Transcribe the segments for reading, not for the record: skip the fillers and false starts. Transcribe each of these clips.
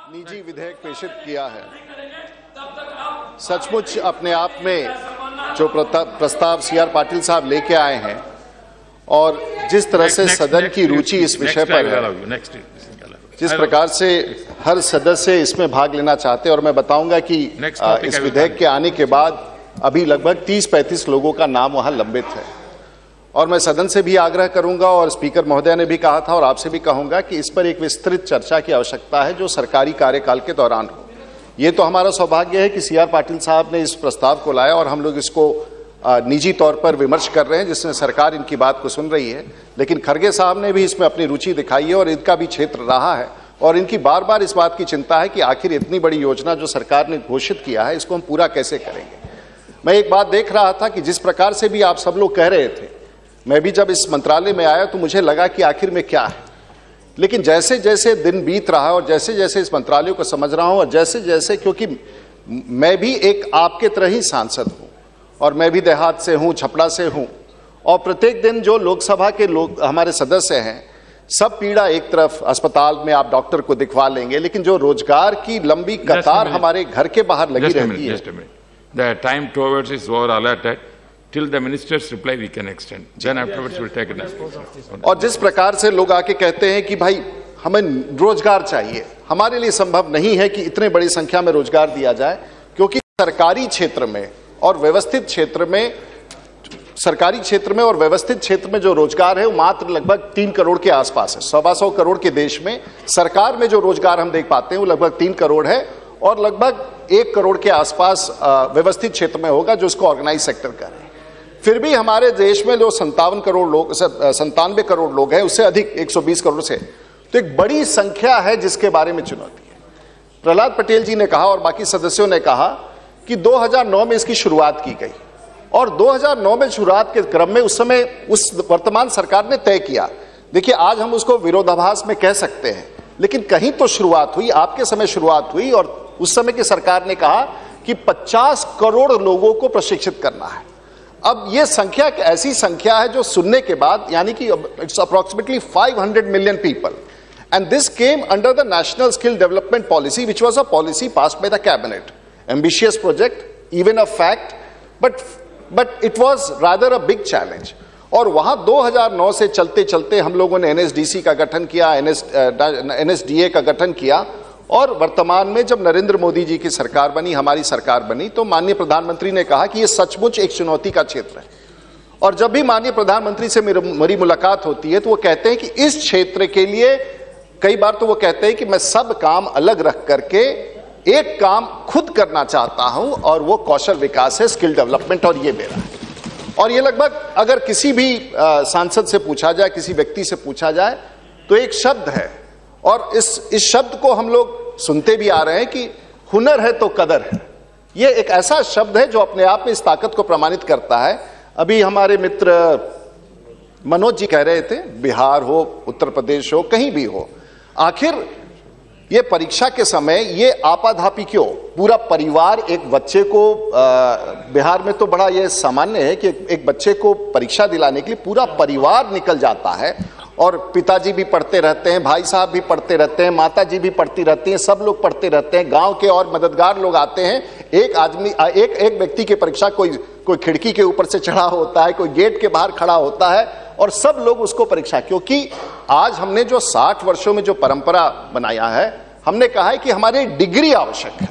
निजी विधेयक पेशित किया है, सचमुच अपने आप में जो प्रस्ताव सी.आर. पाटिल साहब लेके आए हैं और जिस तरह से सदन की रुचि इस विषय पर है, जिस प्रकार से हर सदस्य इसमें भाग लेना चाहते हैं, और मैं बताऊंगा कि इस विधेयक के आने के बाद अभी लगभग 30-35 लोगों का नाम वहां लंबित है। और मैं सदन से भी आग्रह करूंगा और स्पीकर महोदय ने भी कहा था और आपसे भी कहूंगा कि इस पर एक विस्तृत चर्चा की आवश्यकता है जो सरकारी कार्यकाल के दौरान हो। ये तो हमारा सौभाग्य है कि सी.आर. पाटिल साहब ने इस प्रस्ताव को लाया और हम लोग इसको निजी तौर पर विमर्श कर रहे हैं, जिसमें सरकार इनकी बात को सुन रही है। लेकिन खरगे साहब ने भी इसमें अपनी रुचि दिखाई है और इनका भी क्षेत्र रहा है और इनकी बार बार इस बात की चिंता है कि आखिर इतनी बड़ी योजना जो सरकार ने घोषित किया है, इसको हम पूरा कैसे करेंगे। मैं एक बात देख रहा था कि जिस प्रकार से भी आप सब लोग कह रहे थे, मैं भी जब इस मंत्रालय में आया तो मुझे लगा कि आखिर में क्या है, लेकिन जैसे जैसे दिन बीत रहा है और जैसे जैसे इस मंत्रालय को समझ रहा हूं और जैसे जैसे, क्योंकि मैं भी एक आपके तरह ही सांसद हूं और मैं भी देहात से हूं, छपड़ा से हूं, और प्रत्येक दिन जो लोकसभा के लोग हमारे सदस्य हैं, सब पीड़ा एक तरफ, अस्पताल में आप डॉक्टर को दिखवा लेंगे, लेकिन जो रोजगार की लंबी कतार हमारे घर के बाहर लगी रहती है। The time towards is over allotted. Till the minister's reply we can extend. Then afterwards we'll take it. और जिस प्रकार से लोग आके कहते हैं कि भाई हमें रोजगार चाहिए, हमारे लिए संभव नहीं है कि इतने बड़ी संख्या में रोजगार दिया जाए, क्योंकि सरकारी क्षेत्र में और व्यवस्थित क्षेत्र में, जो रोजगार है वो मात्र लगभग 3 करोड़ के आसपास है। 125 करोड़ के देश में सरकार में जो रोजगार हम देख पाते हैं वो लगभग 3 करोड़ है और लगभग 1 करोड़ के आसपास व्यवस्थित क्षेत्र में होगा जो इसको ऑर्गेनाइज सेक्टर कह रहे हैं। फिर भी हमारे देश में जो 97 करोड़ लोग हैं, उससे अधिक 120 करोड़ से, तो एक बड़ी संख्या है जिसके बारे में चुनौती है। प्रहलाद पटेल जी ने कहा और बाकी सदस्यों ने कहा कि 2009 में इसकी शुरुआत की गई और 2009 में शुरुआत के क्रम में उस समय उस वर्तमान सरकार ने तय किया। देखिए, आज हम उसको विरोधाभास में कह सकते हैं, लेकिन कहीं तो शुरुआत हुई, आपके समय शुरुआत हुई और उस समय की सरकार ने कहा कि 50 करोड़ लोगों को प्रशिक्षित करना है। अब यह संख्या ऐसी संख्या है जो सुनने के बाद, यानी कि it's approximately 500 million people, and this came under the national skill development policy which was a policy passed by the cabinet. Ambitious project, even a fact, but it was rather a big challenge. और वहां 2009 से चलते चलते हम लोगों ने NSDC का गठन किया, एनएसडीए का गठन किया, और वर्तमान में जब नरेंद्र मोदी जी की सरकार बनी, हमारी सरकार बनी, तो माननीय प्रधानमंत्री ने कहा कि यह सचमुच एक चुनौती का क्षेत्र है। और जब भी माननीय प्रधानमंत्री से मेरी मुलाकात होती है तो वो कहते हैं कि इस क्षेत्र के लिए, कई बार तो वो कहते हैं कि मैं सब काम अलग रख करके एक काम खुद करना चाहता हूं और वो कौशल विकास है, स्किल डेवलपमेंट, और ये मेरा है। और ये लगभग अगर किसी भी सांसद से पूछा जाए, किसी व्यक्ति से पूछा जाए, तो एक शब्द है, और इस शब्द को हम लोग सुनते भी आ रहे हैं कि हुनर है तो कदर है। ये एक ऐसा शब्द है जो अपने आप में इस ताकत को प्रमाणित करता है। अभी हमारे मित्र मनोज जी कह रहे थे, बिहार हो, उत्तर प्रदेश हो, कहीं भी हो, आखिर ये परीक्षा के समय ये आपाधापी क्यों? पूरा परिवार एक बच्चे को, बिहार में तो बड़ा ये सामान्य है कि एक बच्चे को परीक्षा दिलाने के लिए पूरा परिवार निकल जाता है, और पिताजी भी पढ़ते रहते हैं, भाई साहब भी पढ़ते रहते हैं, माता जी भी पढ़ती रहती हैं, सब लोग पढ़ते रहते हैं, गांव के और मददगार लोग आते हैं। एक व्यक्ति की परीक्षा कोई खिड़की के ऊपर से चढ़ा होता है, कोई गेट के बाहर खड़ा होता है, और सब लोग उसको परीक्षा, क्योंकि आज हमने जो 60 वर्षों में जो परंपरा बनाया है, हमने कहा है कि हमारी डिग्री आवश्यक है।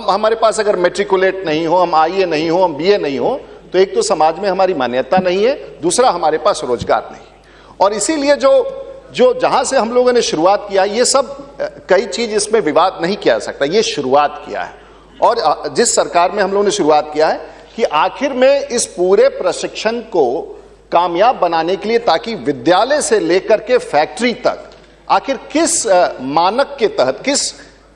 हमारे पास अगर मैट्रिकुलेट नहीं हो, हम आईए नहीं हो, हम बीए नहीं हो, तो एक तो समाज में हमारी मान्यता नहीं है, दूसरा हमारे पास रोजगार नहीं है। और इसीलिए जो जहां से हम लोगों ने शुरुआत किया, ये सब कई चीज इसमें विवाद नहीं किया जा सकता, ये शुरुआत किया है। और जिस सरकार में हम लोगों ने शुरुआत किया है कि आखिर में इस पूरे प्रशिक्षण को कामयाब बनाने के लिए, ताकि विद्यालय से लेकर के फैक्ट्री तक आखिर किस मानक के तहत, किस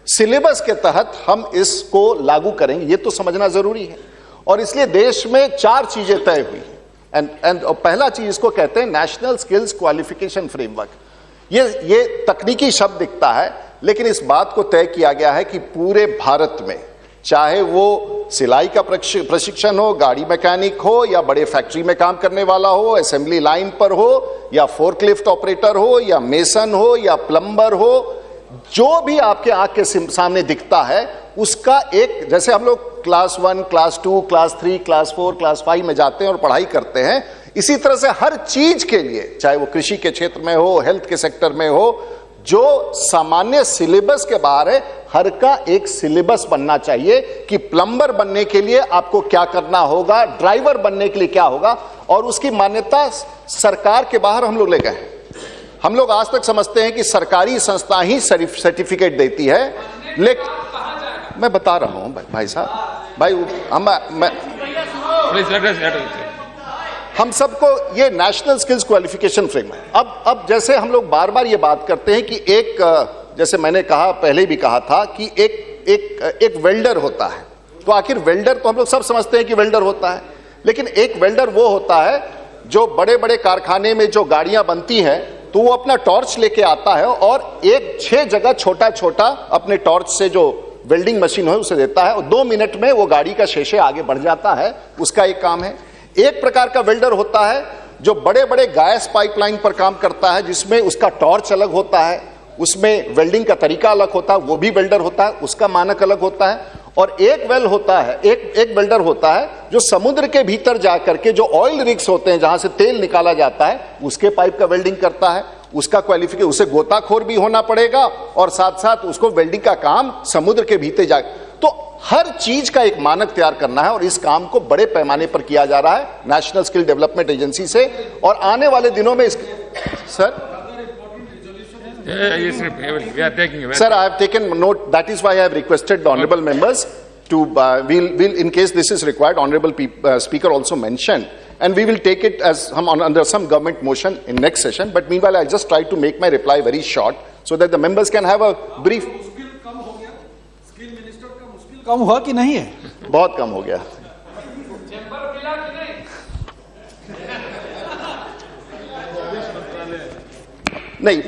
सिलेबस के तहत हम इसको लागू करेंगे, ये तो समझना जरूरी है। और इसलिए देश में 4 चीजें तय हुई हैं। एंड पहला चीज इसको कहते हैं नेशनल स्किल्स क्वालिफिकेशन फ्रेमवर्क। ये तकनीकी शब्द दिखता है, लेकिन इस बात को तय किया गया है कि पूरे भारत में, चाहे वो सिलाई का प्रशिक्षण हो, गाड़ी मैकेनिक हो, या बड़े फैक्ट्री में काम करने वाला हो, असेंबली लाइन पर हो, या फोर्कलिफ्ट ऑपरेटर हो, या मेसन हो, या प्लम्बर हो, जो भी आपके आंख के सामने दिखता है उसका एक, जैसे हम लोग class 1, class 2, class 3, class 4, class 5 में जाते हैं और पढ़ाई करते हैं, इसी तरह से हर चीज के लिए, चाहे वो कृषि के क्षेत्र में हो, हेल्थ के सेक्टर में हो, जो सामान्य सिलेबस के बाहर है, हर का एक सिलेबस बनना चाहिए कि प्लम्बर बनने के लिए आपको क्या करना होगा, ड्राइवर बनने के लिए क्या होगा, और उसकी मान्यता सरकार के बाहर हम लोग ले गए। हम लोग आज तक समझते हैं कि सरकारी संस्था ही सर्टिफिकेट देती है, लेकिन मैं बता रहा हूं भाई साहब, भाई हम सबको ये नेशनल स्किल्स क्वालिफिकेशन फ्रेम है। अब जैसे हम लोग बार बार ये बात करते हैं कि एक, जैसे मैंने कहा, पहले भी कहा था कि एक वेल्डर होता है, तो आखिर वेल्डर तो हम लोग सब समझते हैं कि वेल्डर होता है, लेकिन एक वेल्डर वो होता है जो बड़े बड़े कारखाने में जो गाड़ियां बनती हैं, तो वो अपना टॉर्च लेके आता है और 6 जगह छोटा छोटा अपने टॉर्च से जो वेल्डिंग मशीन है उसे देता है, और 2 मिनट में वो गाड़ी का शेषे आगे बढ़ जाता है, उसका एक काम है। एक प्रकार का वेल्डर होता है जो बड़े बड़े गैस पाइपलाइन पर काम करता है, जिसमें उसका टॉर्च अलग होता है, उसमें वेल्डिंग का तरीका अलग होता है, वो भी वेल्डर होता है, उसका मानक अलग होता है। और एक वेल्डर होता है जो समुद्र के भीतर जाकर के जो ऑयल रिग्स होते हैं, जहां से तेल निकाला जाता है, उसके पाइप का वेल्डिंग करता है। उसका क्वालिफिकेशन, उसे गोताखोर भी होना पड़ेगा और साथ साथ उसको वेल्डिंग का काम समुद्र के भीतर जा, तो हर चीज का एक मानक तैयार करना है, और इस काम को बड़े पैमाने पर किया जा रहा है नेशनल स्किल डेवलपमेंट एजेंसी से। और आने वाले दिनों में sir Sir, I have taken note. That is why I have requested the honourable members to, we'll in case this is required, honourable speaker also mentioned, and we will take it as under some government motion in next session. But meanwhile, I just try to make my reply very short so that the members can have a brief. Skill minister का मुश्किल कम हुआ कि नहीं है? बहुत कम हो गया। नहीं,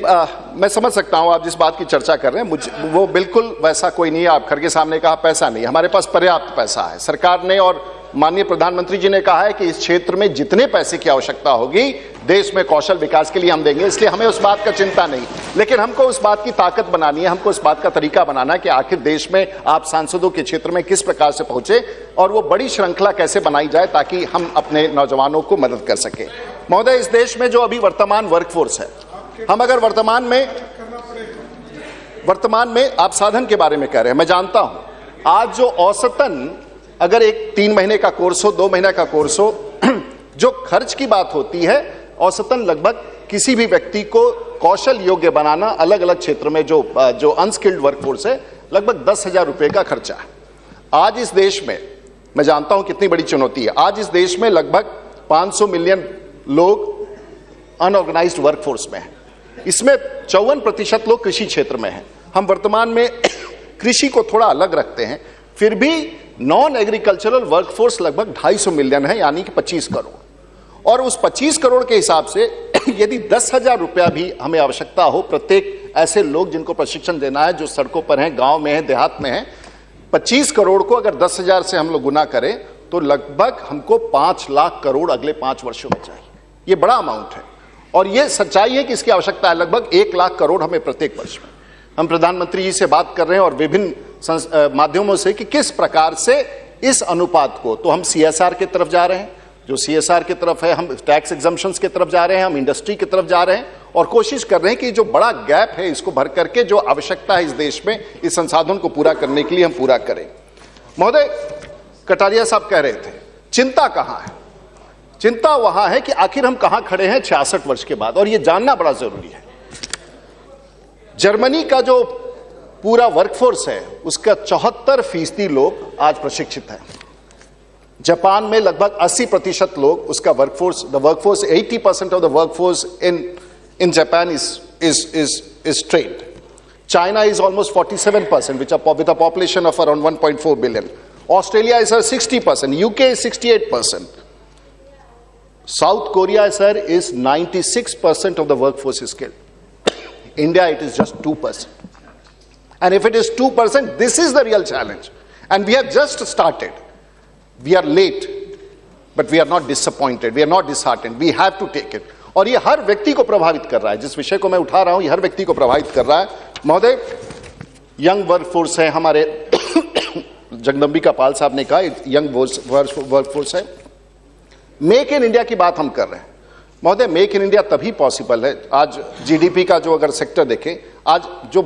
मैं समझ सकता हूं आप जिस बात की चर्चा कर रहे हैं, मुझे वो बिल्कुल वैसा कोई नहीं है। आप खड़गे साहब ने कहा पैसा नहीं, हमारे पास पर्याप्त पैसा है। सरकार ने और माननीय प्रधानमंत्री जी ने कहा है कि इस क्षेत्र में जितने पैसे की आवश्यकता होगी देश में कौशल विकास के लिए हम देंगे, इसलिए हमें उस बात का चिंता नहीं। लेकिन हमको उस बात की ताकत बनानी है, हमको उस बात का तरीका बनाना है कि आखिर देश में आप सांसदों के क्षेत्र में किस प्रकार से पहुंचे और वो बड़ी श्रृंखला कैसे बनाई जाए ताकि हम अपने नौजवानों को मदद कर सके। महोदय, इस देश में जो अभी वर्तमान वर्कफोर्स है, हम अगर वर्तमान में आप साधन के बारे में कह रहे हैं, मैं जानता हूं आज जो औसतन अगर एक 3 महीने का कोर्स हो, 2 महीने का कोर्स हो, जो खर्च की बात होती है औसतन लगभग किसी भी व्यक्ति को कौशल योग्य बनाना अलग अलग क्षेत्र में जो अनस्किल्ड वर्कफोर्स है, लगभग 10,000 रुपए का खर्चा है। आज इस देश में, मैं जानता हूं कितनी बड़ी चुनौती है, आज इस देश में लगभग 500 मिलियन लोग अनऑर्गेनाइज्ड वर्कफोर्स में हैं। इसमें 54% लोग कृषि क्षेत्र में हैं। हम वर्तमान में कृषि को थोड़ा अलग रखते हैं, फिर भी नॉन एग्रीकल्चरल वर्कफोर्स लगभग 250 मिलियन है, यानी कि 25 करोड़। और उस 25 करोड़ के हिसाब से यदि 10,000 रुपया भी हमें आवश्यकता हो प्रत्येक ऐसे लोग जिनको प्रशिक्षण देना है, जो सड़कों पर हैं, गांव में हैं, देहात में हैं, 25 करोड़ को अगर 10,000 से हम लोग गुना करें तो लगभग हमको 5 लाख करोड़ अगले 5 वर्षों में चाहिए। ये बड़ा अमाउंट है और ये सच्चाई है कि इसकी आवश्यकता है लगभग 1 लाख करोड़ हमें प्रत्येक वर्ष में। हम प्रधानमंत्री जी से बात कर रहे हैं और विभिन्न माध्यमों से कि किस प्रकार से इस अनुपात को, तो हम CSR की तरफ जा रहे हैं, जो CSR की तरफ है, हम टैक्स एग्जम्पशंस की तरफ जा रहे हैं, हम इंडस्ट्री की तरफ जा रहे हैं और कोशिश कर रहे हैं कि जो बड़ा गैप है इसको भर करके जो आवश्यकता है इस देश में, इस संसाधन को पूरा करने के लिए हम पूरा करें। महोदय, कटारिया साहब कह रहे थे चिंता कहां है? चिंता वहां है कि आखिर हम कहां खड़े हैं 66 वर्ष के बाद, और यह जानना बड़ा जरूरी है। जर्मनी का जो पूरा वर्कफोर्स है उसका 74% लोग आज प्रशिक्षित हैं। जापान में लगभग 80% लोग उसका workforce, the workforce 80% of the workforce in Japan is trained. China is almost 47%, with a population of around 1.4 billion. Australia is 60%. UK is 68%. South Korea, sir, is 96% of the workforce is skilled. India, it is just 2%. And if it is 2%, this is the real challenge. And we have just started. We are late, but we are not disappointed. We are not disheartened. We have to take it. और ये हर व्यक्ति को प्रभावित कर रहा है। जिस विषय को मैं उठा रहा हूं ये हर व्यक्ति को प्रभावित कर रहा है। महोदय, यंग वर्कफोर्स है हमारे, जगदम्बिका पाल साहब ने कहा यंग वर्कफोर्स है। मेक इन इंडिया की बात हम कर रहे हैं महोदय। मेक इन इंडिया तभी पॉसिबल है, आज जीडीपी का जो अगर सेक्टर देखें, आज जो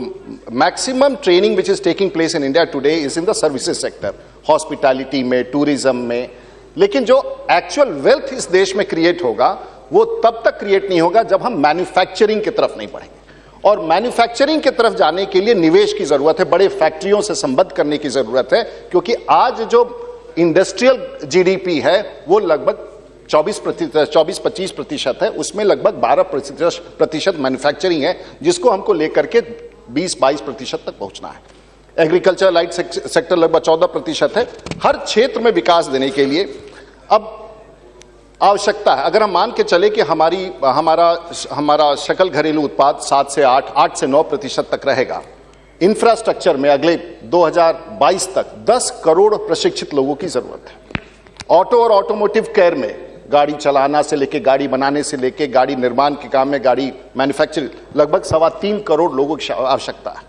maximum training which is taking place in India today is in the services sector, hospitality में, टूरिज्म में। लेकिन जो एक्चुअल वेल्थ इस देश में क्रिएट होगा वो तब तक क्रिएट नहीं होगा जब हम मैन्युफैक्चरिंग की तरफ नहीं बढ़ेंगे। और मैन्युफैक्चरिंग की तरफ जाने के लिए निवेश की जरूरत है, बड़े फैक्ट्रियों से संबद्ध करने की जरूरत है, क्योंकि आज जो इंडस्ट्रियल जीडीपी है वो लगभग 24-25% है, उसमें लगभग 12% मैन्युफैक्चरिंग है, जिसको हमको लेकर के 20-22% तक पहुंचना है। एग्रीकल्चर लाइट सेक्टर लगभग 14% है। हर क्षेत्र में विकास देने के लिए अब आवश्यकता है, अगर हम मान के चले कि हमारा सकल घरेलू उत्पाद 7 से 9% तक रहेगा, इंफ्रास्ट्रक्चर में अगले 2022 तक 10 करोड़ प्रशिक्षित लोगों की जरूरत है। ऑटो और ऑटोमोटिव केयर में, गाड़ी चलाना से लेके, गाड़ी बनाने से लेके, गाड़ी निर्माण के काम में, गाड़ी मैन्युफैक्चरिंग, लगभग 3.25 करोड़ लोगों की आवश्यकता है।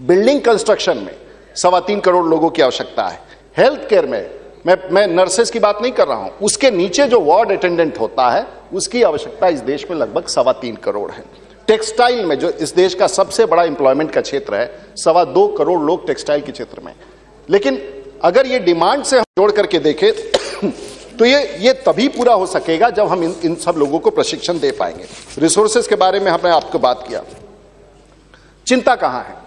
बिल्डिंग कंस्ट्रक्शन में 3.25 करोड़ लोगों की आवश्यकता है। हेल्थ केयर में मैं नर्सेस की बात नहीं कर रहा हूं, उसके नीचे जो वार्ड अटेंडेंट होता है उसकी आवश्यकता इस देश में लगभग 3.25 करोड़ है। टेक्सटाइल में, जो इस देश का सबसे बड़ा एम्प्लॉयमेंट का क्षेत्र है, 2.25 करोड़ लोग टेक्सटाइल के क्षेत्र में। लेकिन अगर ये डिमांड से हम जोड़ करके देखें तो ये तभी पूरा हो सकेगा जब हम इन सब लोगों को प्रशिक्षण दे पाएंगे। रिसोर्सेज के बारे में हमने आपको बात किया, चिंता कहां है?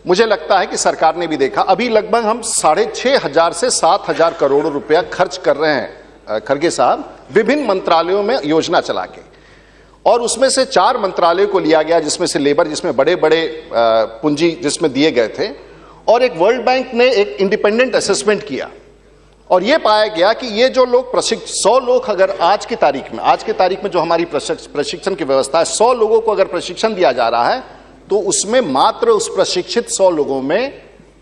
मुझे लगता है कि सरकार ने भी देखा, अभी लगभग हम 6,500 से 7,000 करोड़ रुपया खर्च कर रहे हैं खड़गे साहब, विभिन्न मंत्रालयों में योजना चला के, और उसमें से 4 मंत्रालयों को लिया गया, जिसमें से लेबर, जिसमें बड़े बड़े पूंजी जिसमें दिए गए थे, और एक वर्ल्ड बैंक ने एक इंडिपेंडेंट असेसमेंट किया और यह पाया गया कि ये जो लोग 100 लोग अगर आज की तारीख में जो हमारी प्रशिक्षण की व्यवस्था है, 100 लोगों को अगर प्रशिक्षण दिया जा रहा है तो उसमें मात्र उस प्रशिक्षित 100 लोगों में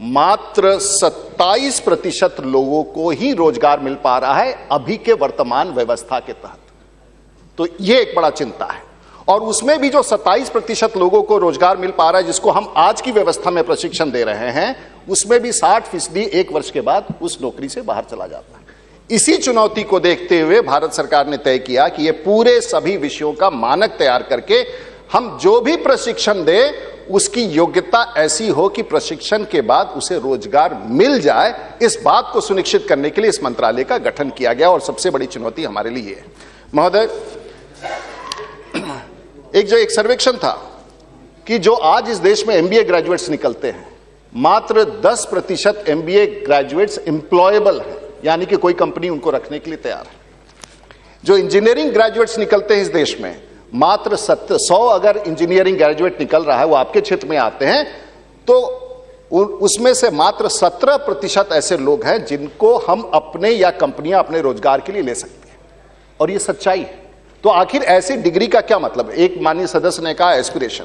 मात्र 27% लोगों को ही रोजगार मिल पा रहा है अभी के वर्तमान व्यवस्था के तहत। तो यह एक बड़ा चिंता है। और उसमें भी जो 27% लोगों को रोजगार मिल पा रहा है, जिसको हम आज की व्यवस्था में प्रशिक्षण दे रहे हैं, उसमें भी 60% 1 वर्ष के बाद उस नौकरी से बाहर चला जाता है। इसी चुनौती को देखते हुए भारत सरकार ने तय किया कि ये पूरे सभी विषयों का मानक तैयार करके हम जो भी प्रशिक्षण दे उसकी योग्यता ऐसी हो कि प्रशिक्षण के बाद उसे रोजगार मिल जाए। इस बात को सुनिश्चित करने के लिए इस मंत्रालय का गठन किया गया और सबसे बड़ी चुनौती हमारे लिए है। महोदय, एक सर्वेक्षण था कि जो आज इस देश में एमबीए ग्रेजुएट्स निकलते हैं, मात्र 10% एमबीए ग्रेजुएट्स एम्प्लॉयबल हैं, यानी कि कोई कंपनी उनको रखने के लिए तैयार है। जो इंजीनियरिंग ग्रेजुएट्स निकलते हैं इस देश में, मात्र 100 अगर इंजीनियरिंग ग्रेजुएट निकल रहा है, वो आपके क्षेत्र में आते हैं, तो उसमें से मात्र 17% ऐसे लोग हैं जिनको हम अपने या कंपनियां अपने रोजगार के लिए ले सकती हैं। और ये सच्चाई है। तो आखिर ऐसी डिग्री का क्या मतलब? एक माननीय सदस्य ने कहा एस्पिरेशन।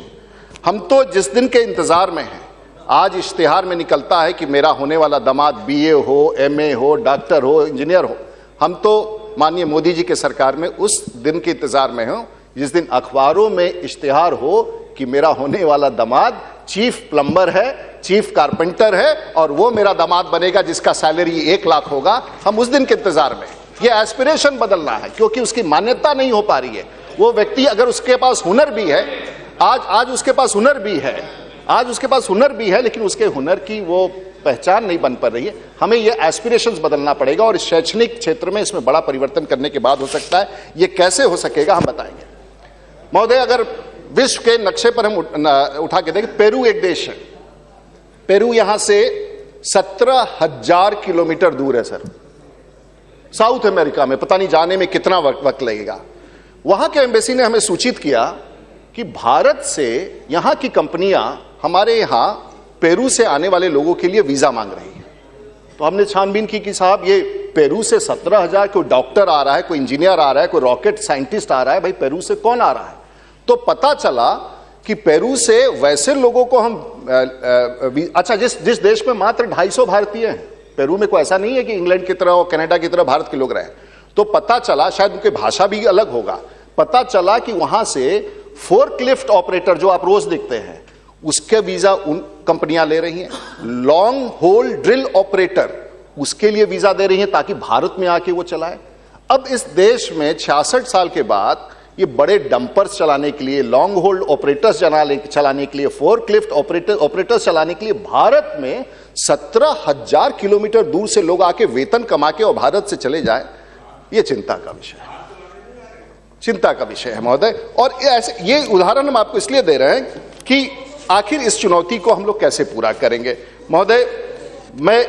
हम तो जिस दिन के इंतजार में हैं, आज इश्तिहार में निकलता है कि मेरा होने वाला दामाद बीए हो, एमए हो, डॉक्टर हो, इंजीनियर हो। हम तो माननीय मोदी जी के सरकार में उस दिन के इंतजार में हो जिस दिन अखबारों में इश्तिहार हो कि मेरा होने वाला दामाद चीफ प्लम्बर है, चीफ कारपेंटर है, और वो मेरा दामाद बनेगा जिसका सैलरी 1 लाख होगा। हम उस दिन के इंतजार में। ये एस्पिरेशन बदलना है, क्योंकि उसकी मान्यता नहीं हो पा रही है। वो व्यक्ति अगर उसके पास हुनर भी है, आज उसके पास हुनर भी है, लेकिन उसके हुनर की वो पहचान नहीं बन पा रही है। हमें ये एस्पिरेशंस बदलना पड़ेगा और शैक्षणिक क्षेत्र में इसमें बड़ा परिवर्तन करने के बाद हो सकता है। ये कैसे हो सकेगा हम बताएंगे। महोदय, अगर विश्व के नक्शे पर हम उठा के देखें, पेरू एक देश है। पेरू यहां से 17,000 किलोमीटर दूर है सर, साउथ अमेरिका में। पता नहीं जाने में कितना वक्त लगेगा। वहां के एम्बेसी ने हमें सूचित किया कि भारत से यहां की कंपनियां हमारे यहां पेरू से आने वाले लोगों के लिए वीजा मांग रही है। तो हमने छानबीन की कि साहब, ये पेरू से 17,000, कोई डॉक्टर आ रहा है, कोई इंजीनियर आ रहा है, कोई रॉकेट साइंटिस्ट आ रहा है, भाई पेरू से कौन आ रहा है? तो पता चला कि पेरू से वैसे लोगों को हम अच्छा, जिस देश में मात्र 250 भारतीय हैं, पेरू में कोई ऐसा नहीं है कि इंग्लैंड की तरह और कनाडा की तरह भारत के लोग रहे। तो पता चला, शायद उनकी भाषा भी अलग होगा, पता चला कि वहां से फोर्कलिफ्ट ऑपरेटर जो आप रोज देखते हैं, उसके वीजा उन कंपनियां ले रही हैं। लॉन्ग होल ड्रिल ऑपरेटर, उसके लिए वीजा दे रही हैं ताकि भारत में आके वो चलाए। अब इस देश में 66 साल के बाद ये बड़े डंपर्स चलाने के लिए, लॉन्ग होल्ड ऑपरेटर्स चलाने के लिए, फोर्कलिफ्ट ऑपरेटर्स चलाने के लिए भारत में 17,000 किलोमीटर दूर से लोग आके वेतन कमा के और भारत से चले जाए, ये चिंता का विषय है, चिंता का विषय है महोदय। और ऐसे ये उदाहरण हम आपको इसलिए दे रहे हैं कि आखिर इस चुनौती को हम लोग कैसे पूरा करेंगे। महोदय, मैं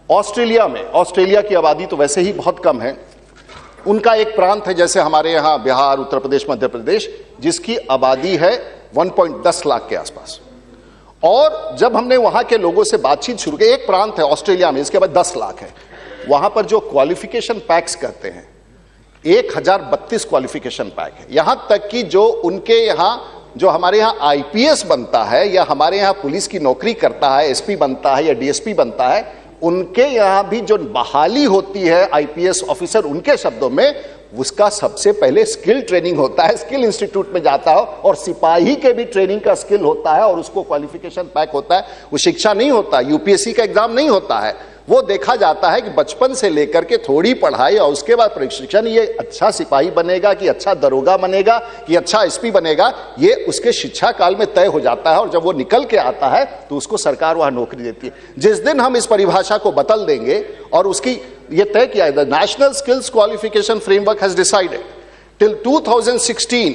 ऑस्ट्रेलिया में, ऑस्ट्रेलिया की आबादी तो वैसे ही बहुत कम है, उनका एक प्रांत है जैसे हमारे यहां बिहार, उत्तर प्रदेश, मध्य प्रदेश, जिसकी आबादी है 1.10 लाख के आसपास। और जब हमने वहां के लोगों से बातचीत शुरू की, एक प्रांत है ऑस्ट्रेलिया में, इसके बाद 10 लाख है, वहां पर जो क्वालिफिकेशन पैक्स करते हैं 1032 क्वालिफिकेशन पैक है। यहां तक कि जो उनके यहां, जो हमारे यहां आईपीएस बनता है या हमारे यहां पुलिस की नौकरी करता है, एसपी बनता है या डीएसपी बनता है, उनके यहां भी जो बहाली होती है आईपीएस ऑफिसर, उनके शब्दों में उसका सबसे पहले स्किल ट्रेनिंग होता है, स्किल इंस्टीट्यूट में जाता है, और सिपाही के भी ट्रेनिंग का स्किल होता है और उसको क्वालिफिकेशन पैक होता है। वो शिक्षा नहीं होता, यूपीएससी का एग्जाम नहीं होता है, वो देखा जाता है कि बचपन से लेकर के थोड़ी पढ़ाई और उसके बाद प्रशिक्षण, ये अच्छा सिपाही बनेगा कि अच्छा दरोगा बनेगा कि अच्छा एसपी बनेगा, ये उसके शिक्षा काल में तय हो जाता है। और जब वो निकल के आता है तो उसको सरकार वहां नौकरी देती है। जिस दिन हम इस परिभाषा को बदल देंगे और उसकी ये तय किया है, the national skills qualification framework has decided till 2016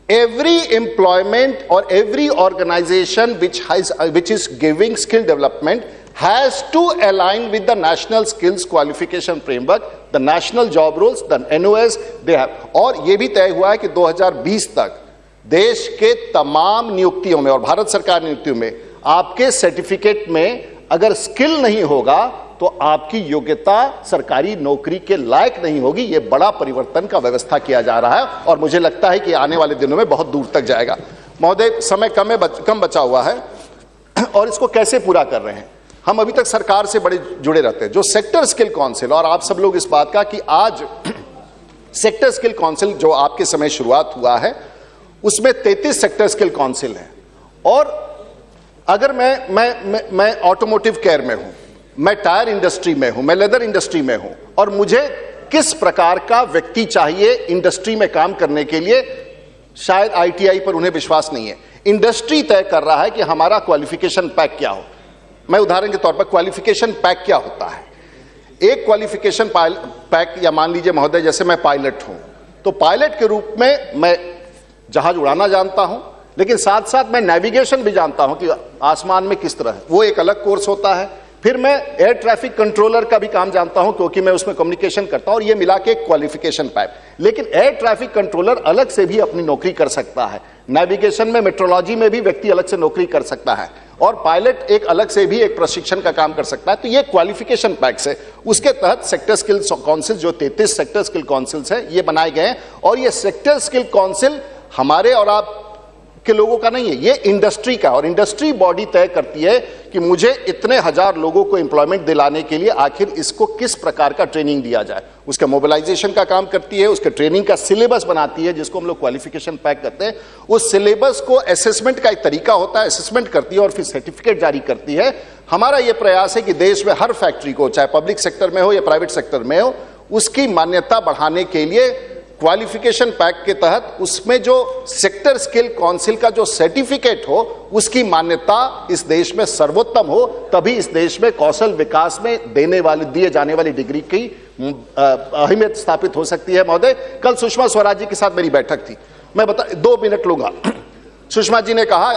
every employment or every organization which is giving skill development has to align with the national skills qualification framework, the national job rules, the NOS they have। और ये भी तय हुआ है कि 2020 तक देश के तमाम नियुक्तियों में और भारत सरकार नियुक्तियों में आपके सर्टिफिकेट में अगर स्किल नहीं होगा तो आपकी योग्यता सरकारी नौकरी के लायक नहीं होगी। यह बड़ा परिवर्तन का व्यवस्था किया जा रहा है और मुझे लगता है कि आने वाले दिनों में बहुत दूर तक जाएगा। महोदय, समय कम बचा हुआ है और इसको कैसे पूरा कर रहे हैं। हम अभी तक सरकार से बड़े जुड़े रहते हैं, जो सेक्टर स्किल काउंसिल, और आप सब लोग इस बात का कि आज सेक्टर स्किल काउंसिल जो आपके समय शुरुआत हुआ है उसमें 33 सेक्टर स्किल काउंसिल है। और अगर मैं ऑटोमोटिव केयर में हूं, मैं टायर इंडस्ट्री में हूं, मैं लेदर इंडस्ट्री में हूं, और मुझे किस प्रकार का व्यक्ति चाहिए इंडस्ट्री में काम करने के लिए, शायद आईटीआई पर उन्हें विश्वास नहीं है। इंडस्ट्री तय कर रहा है कि हमारा क्वालिफिकेशन पैक क्या हो। मैं उदाहरण के तौर पर, क्वालिफिकेशन पैक क्या होता है। एक क्वालिफिकेशन पैक, या मान लीजिए महोदय जैसे मैं पायलट हूं, तो पायलट के रूप में मैं जहाज उड़ाना जानता हूं, लेकिन साथ साथ मैं नेविगेशन भी जानता हूं कि आसमान में किस तरह है, वो एक अलग कोर्स होता है। फिर मैं एयर ट्रैफिक कंट्रोलर का भी काम जानता हूं क्योंकि मैं उसमें कम्युनिकेशन करता हूं, और ये मिला के क्वालिफिकेशन पैक। लेकिन एयर ट्रैफिक कंट्रोलर अलग से भी अपनी नौकरी कर सकता है, नेविगेशन में, मेट्रोलॉजी में भी व्यक्ति अलग से नौकरी कर सकता है, और पायलट एक अलग से भी एक प्रशिक्षण का काम कर सकता है। तो ये क्वालिफिकेशन पैक्स है। उसके तहत सेक्टर स्किल काउंसिल, जो 33 सेक्टर स्किल काउंसिल्स है, ये बनाए गए हैं। और ये सेक्टर स्किल काउंसिल हमारे और आप के लोगों का नहीं है, ये इंडस्ट्री का, और इंडस्ट्री बॉडी तय करती है कि मुझे इतने हजार लोगों को एम्प्लॉयमेंट दिलाने के लिए आखिर इसको किस प्रकार का ट्रेनिंग दिया जाए। उसका मोबिलाइजेशन का काम करती है, उसके ट्रेनिंग का सिलेबस बनाती है जिसको हम लोग क्वालिफिकेशन पैक करते हैं। उस सिलेबस को असेसमेंट का एक तरीका होता है, असेसमेंट करती है और फिर सर्टिफिकेट जारी करती है। हमारा यह प्रयास है कि देश में हर फैक्ट्री को, चाहे पब्लिक सेक्टर में हो या प्राइवेट सेक्टर में हो, उसकी मान्यता बढ़ाने के लिए क्वालिफिकेशन पैक के तहत उसमें जो सेक्टर स्किल काउंसिल का जो सर्टिफिकेट हो उसकी मान्यता इस देश में सर्वोत्तम हो, तभी इस देश में कौशल विकास में दिए जाने वाली डिग्री की अहमियत स्थापित हो सकती है। महोदय, कल सुषमा स्वराज जी के साथ मेरी बैठक थी, मैं 2 मिनट लूंगा। सुषमा जी ने कहा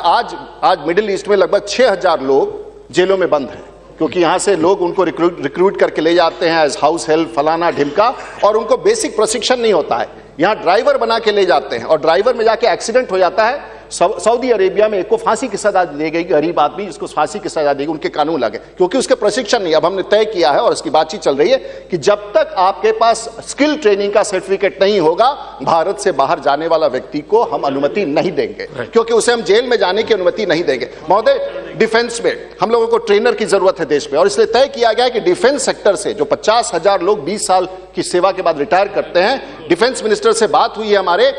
आज मिडिल ईस्ट में लगभग 6000 लोग जेलों में बंद हैं, क्योंकि यहां से लोग उनको रिक्रूट करके ले जाते हैं एज हाउस हेल्प फलाना ढिमका, और उनको बेसिक प्रशिक्षण नहीं होता है। यहां ड्राइवर बना के ले जाते हैं और ड्राइवर में जाके एक्सीडेंट हो जाता है। सऊदी अरेबिया में एक को फांसी की सजा दी गई, गरीब आदमी जिसको फांसी की सजा दी गई, उनके कानून लगे क्योंकि उसके प्रशिक्षण नहीं। अब हमने तय किया है और इसकी बातचीत चल रही है कि जब तक आपके पास स्किल ट्रेनिंग का सर्टिफिकेट नहीं होगा, भारत से बाहर जाने वाला व्यक्ति को हम अनुमति नहीं देंगे, क्योंकि उसे हम जेल में जाने की अनुमति नहीं देंगे। महोदय, डिफेंस में हम लोगों को ट्रेनर की जरूरत है देश में, और इसलिए तय किया गया कि डिफेंस सेक्टर से जो 50,000 लोग 20 साल की सेवा के बाद रिटायर करते हैं, डिफेंस मिनिस्टर से बात हुई है हमारे,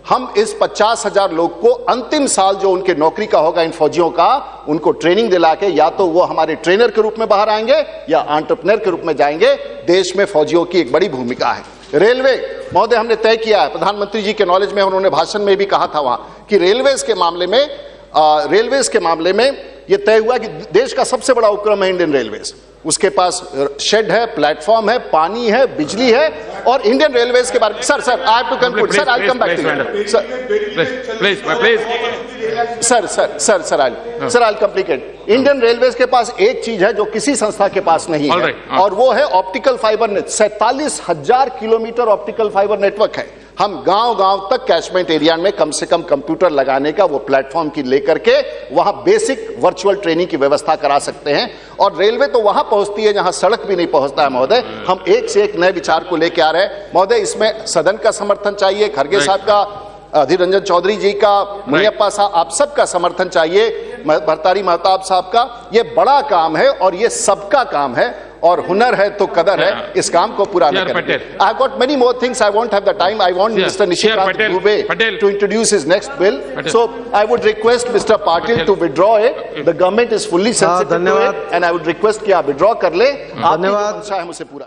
हम इस 50,000 लोग को अंतिम साल जो उनके नौकरी का होगा इन फौजियों का, उनको ट्रेनिंग दिला के या तो वो हमारे ट्रेनर के रूप में बाहर आएंगे या एंटरप्रेन्योर के रूप में जाएंगे। देश में फौजियों की एक बड़ी भूमिका है। रेलवे महोदय, हमने तय किया है, प्रधानमंत्री जी के नॉलेज में, उन्होंने भाषण में भी कहा था वहां कि रेलवेज के मामले में यह तय हुआ कि देश का सबसे बड़ा उपक्रम है इंडियन रेलवेज। उसके पास शेड है, प्लेटफॉर्म है, पानी है, बिजली है। और इंडियन रेलवेज के बारे में sir I have to conclude sir, I will come back to you sir, I complicate. Indian railways के पास एक चीज है जो किसी संस्था के पास नहीं है, और वो है optical fibre net. 47,000 kilometre optical fibre network है। हम गांव-गांव तक कैचमेंट एरिया में कम से कम कंप्यूटर लगाने का वो प्लेटफॉर्म की लेकर के वहां बेसिक वर्चुअल ट्रेनिंग की व्यवस्था करा सकते हैं। और रेलवे तो वहां पहुंचती है जहां सड़क भी नहीं पहुंचता है महोदय। हम एक से एक नए विचार को लेकर आ रहे हैं महोदय। इसमें सदन का समर्थन चाहिए, खड़गे साहब का, अधीर रंजन चौधरी जी का, मुनियप्पा साहब, आप सबका समर्थन चाहिए, भरतारी महताब साहब का। ये बड़ा काम है और ये सबका काम है, और हुनर है तो कदर है। इस काम को पूरा करेंगे। I have got many more things. I won't have the time. I want Mr. Nishikant Dubey to introduce his next bill. So I would request Mr. Patil to withdraw it. The government is fully sensitive to it, and I would request कि आप withdraw कर ले। धन्यवाद। हम उसे पूरा